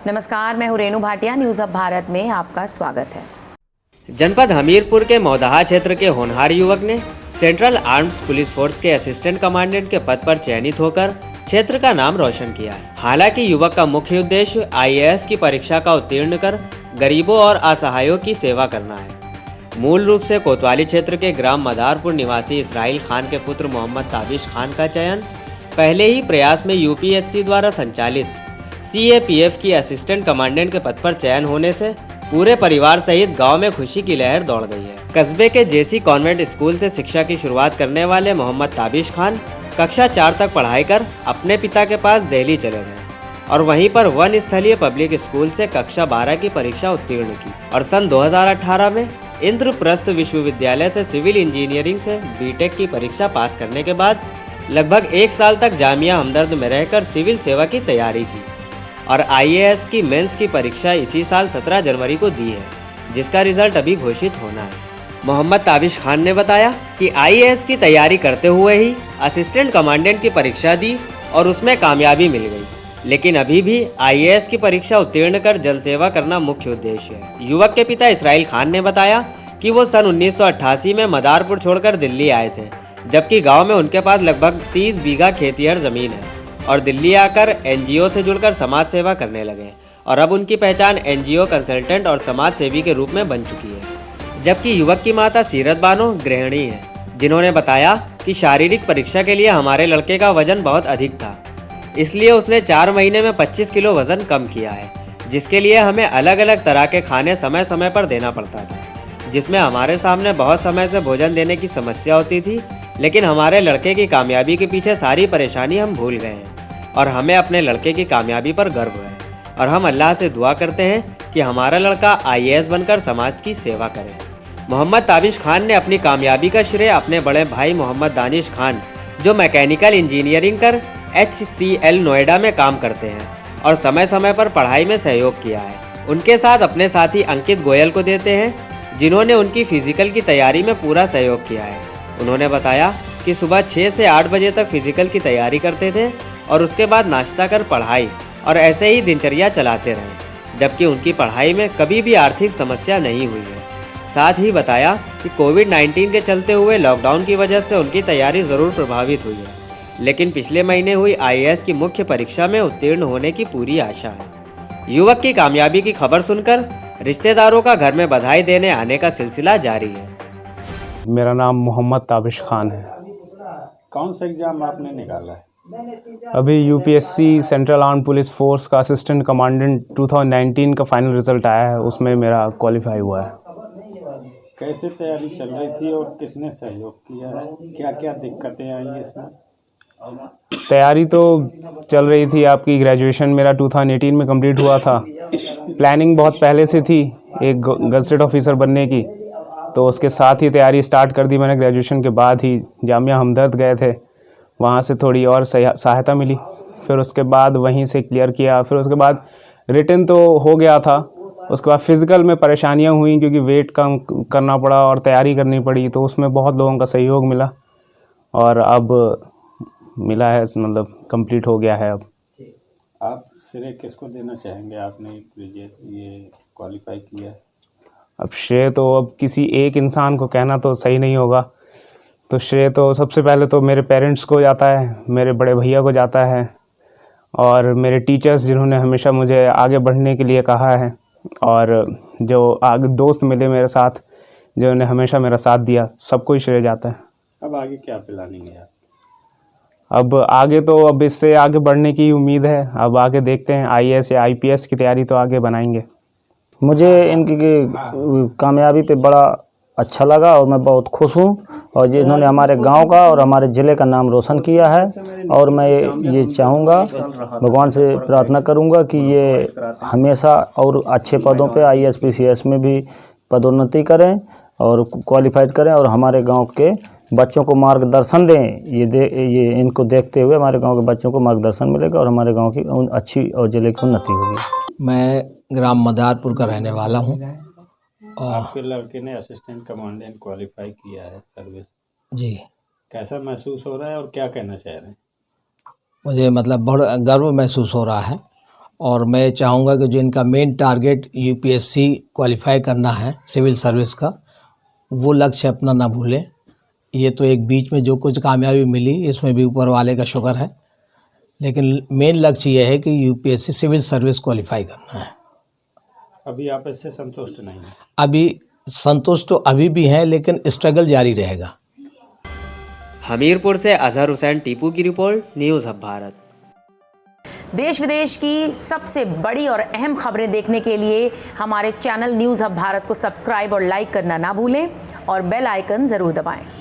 नमस्कार, मैं हूं रेणु भाटिया। न्यूज अब भारत में आपका स्वागत है। जनपद हमीरपुर के मौदहा क्षेत्र के होनहार युवक ने सेंट्रल आर्म्ड पुलिस फोर्स के असिस्टेंट कमांडेंट के पद पर चयनित होकर क्षेत्र का नाम रोशन किया है। हालांकि युवक का मुख्य उद्देश्य IAS की परीक्षा का उत्तीर्ण कर गरीबों और असहायों की सेवा करना है। मूल रूप से कोतवाली क्षेत्र के ग्राम मदारपुर निवासी इसराइल खान के पुत्र मोहम्मद ताबिश खान का चयन पहले ही प्रयास में UPSC द्वारा संचालित CAPF की असिस्टेंट कमांडेंट के पद पर चयन होने से पूरे परिवार सहित गांव में खुशी की लहर दौड़ गई है। कस्बे के JC कॉन्वेंट स्कूल से शिक्षा की शुरुआत करने वाले मोहम्मद ताबिश खान कक्षा 4 तक पढ़ाई कर अपने पिता के पास दिल्ली चले गए और वहीं पर वन स्थलीय पब्लिक स्कूल से कक्षा 12 की परीक्षा उत्तीर्ण की और सन 2018 में इंद्रप्रस्थ विश्वविद्यालय से सिविल इंजीनियरिंग से BTech की परीक्षा पास करने के बाद लगभग 1 साल तक जामिया हमदर्द में रहकर सिविल सेवा की तैयारी की और IAS की मेंस की परीक्षा इसी साल 17 जनवरी को दी है, जिसका रिजल्ट अभी घोषित होना है। मोहम्मद ताबिश खान ने बताया कि IAS की तैयारी करते हुए ही असिस्टेंट कमांडेंट की परीक्षा दी और उसमें कामयाबी मिल गई, लेकिन अभी भी IAS की परीक्षा उत्तीर्ण कर जनसेवा करना मुख्य उद्देश्य है। युवक के पिता इसराइल खान ने बताया कि वो सन 1988 में मदारपुर छोड़कर दिल्ली आए थे, जबकि गाँव में उनके पास लगभग 30 बीघा खेतिहर जमीन है और दिल्ली आकर NGO से जुड़कर समाज सेवा करने लगे और अब उनकी पहचान NGO कंसल्टेंट और समाज सेवी के रूप में बन चुकी है। जबकि युवक की माता सीरत बानो गृहिणी है, जिन्होंने बताया कि शारीरिक परीक्षा के लिए हमारे लड़के का वजन बहुत अधिक था, इसलिए उसने 4 महीने में 25 किलो वजन कम किया है, जिसके लिए हमें अलग अलग तरह के खाने समय समय पर देना पड़ता था, जिसमें हमारे सामने बहुत समय से भोजन देने की समस्या होती थी। लेकिन हमारे लड़के की कामयाबी के पीछे सारी परेशानी हम भूल गए हैं और हमें अपने लड़के की कामयाबी पर गर्व है और हम अल्लाह से दुआ करते हैं कि हमारा लड़का IAS बनकर समाज की सेवा करे। मोहम्मद ताबिश खान ने अपनी कामयाबी का श्रेय अपने बड़े भाई मोहम्मद दानिश खान, जो मैकेनिकल इंजीनियरिंग कर HCL नोएडा में काम करते हैं और समय समय पर पढ़ाई में सहयोग किया है, उनके साथ अपने साथी अंकित गोयल को देते हैं, जिन्होंने उनकी फिजिकल की तैयारी में पूरा सहयोग किया है। उन्होंने बताया कि सुबह 6 से 8 बजे तक फिजिकल की तैयारी करते थे और उसके बाद नाश्ता कर पढ़ाई और ऐसे ही दिनचर्या चलाते रहे, जबकि उनकी पढ़ाई में कभी भी आर्थिक समस्या नहीं हुई है। साथ ही बताया कि कोविड-19 के चलते हुए लॉकडाउन की वजह से उनकी तैयारी ज़रूर प्रभावित हुई है, लेकिन पिछले महीने हुई IAS की मुख्य परीक्षा में उत्तीर्ण होने की पूरी आशा है। युवक की कामयाबी की खबर सुनकर रिश्तेदारों का घर में बधाई देने आने का सिलसिला जारी है। मेरा नाम मोहम्मद ताबिश खान है। कौन सा एग्ज़ाम आपने निकाला है? अभी UPSC central armed police force का असिस्टेंट कमांडेंट 2019 का फाइनल रिजल्ट आया है, उसमें मेरा क्वालिफाई हुआ है। कैसे तैयारी चल रही थी और किसने सहयोग किया है? क्या क्या दिक्कतें आई इसमें? तैयारी तो चल रही थी, आपकी ग्रेजुएशन मेरा 2018 में कंप्लीट हुआ था। प्लानिंग बहुत पहले से थी एक गजटेड ऑफिसर बनने की, तो उसके साथ ही तैयारी स्टार्ट कर दी मैंने। ग्रेजुएशन के बाद ही जामिया हमदर्द गए थे, वहाँ से थोड़ी और सहायता मिली, फिर उसके बाद वहीं से क्लियर किया। फिर उसके बाद रिटन तो हो गया था, उसके बाद फिज़िकल में परेशानियाँ हुई क्योंकि वेट कम करना पड़ा और तैयारी करनी पड़ी, तो उसमें बहुत लोगों का सहयोग मिला और अब मिला है, मतलब कंप्लीट हो गया है। अब आप श्रेय किसको देना चाहेंगे? आपने ये क्वालिफाई किया है। अब श्रेय तो अब किसी एक इंसान को कहना तो सही नहीं होगा, तो श्रेय तो सबसे पहले तो मेरे पेरेंट्स को जाता है, मेरे बड़े भैया को जाता है और मेरे टीचर्स, जिन्होंने हमेशा मुझे आगे बढ़ने के लिए कहा है, और जो आगे दोस्त मिले मेरे साथ, जिन्होंने हमेशा मेरा साथ दिया, सबको ही श्रेय जाता है। अब आगे क्या प्लानिंग है? अब आगे तो अब इससे आगे बढ़ने की उम्मीद है। अब आगे देखते हैं, IAS या IPS की तैयारी तो आगे बनाएंगे। मुझे इनकी कामयाबी पे बड़ा अच्छा लगा और मैं बहुत खुश हूँ, और जिन्होंने हमारे गांव का और हमारे ज़िले का नाम रोशन किया है। और मैं ये चाहूँगा, भगवान से प्रार्थना करूँगा कि ये हमेशा और अच्छे पदों पे IAS PCS में भी पदोन्नति करें और क्वालिफाइड करें और हमारे गांव के बच्चों को मार्गदर्शन दें। ये इनको देखते हुए हमारे गांव के बच्चों को मार्गदर्शन मिलेगा और हमारे गांव की अच्छी और ज़िले की उन्नति होगी। मैं ग्राम मदारपुर का रहने वाला हूँ। आपके लड़के ने असिस्टेंट कमांडेंट क्वालिफाई किया है सर्विस जी। कैसा महसूस हो रहा है और क्या कहना चाह रहे हैं? मुझे मतलब बड़ा गर्व महसूस हो रहा है और मैं चाहूँगा कि जो इनका मेन टारगेट यूपीएससी क्वालिफाई करना है सिविल सर्विस का, वो लक्ष्य अपना ना भूलें। ये तो एक बीच में जो कुछ कामयाबी मिली इसमें भी ऊपर वाले का शुक्र है, लेकिन मेन लक्ष्य ये है कि यूपीएससी सिविल सर्विस क्वालिफाई करना है। अभी आप इससे संतुष्ट नहीं हैं? अभी संतुष्ट तो अभी भी हैं, लेकिन स्ट्रगल जारी रहेगा। हमीरपुर से अजहर हुसैन टीपू की रिपोर्ट, न्यूज़ अब भारत। देश विदेश की सबसे बड़ी और अहम खबरें देखने के लिए हमारे चैनल न्यूज़ अब भारत को सब्सक्राइब और लाइक करना ना भूलें और बेल आइकन ज़रूर दबाएं।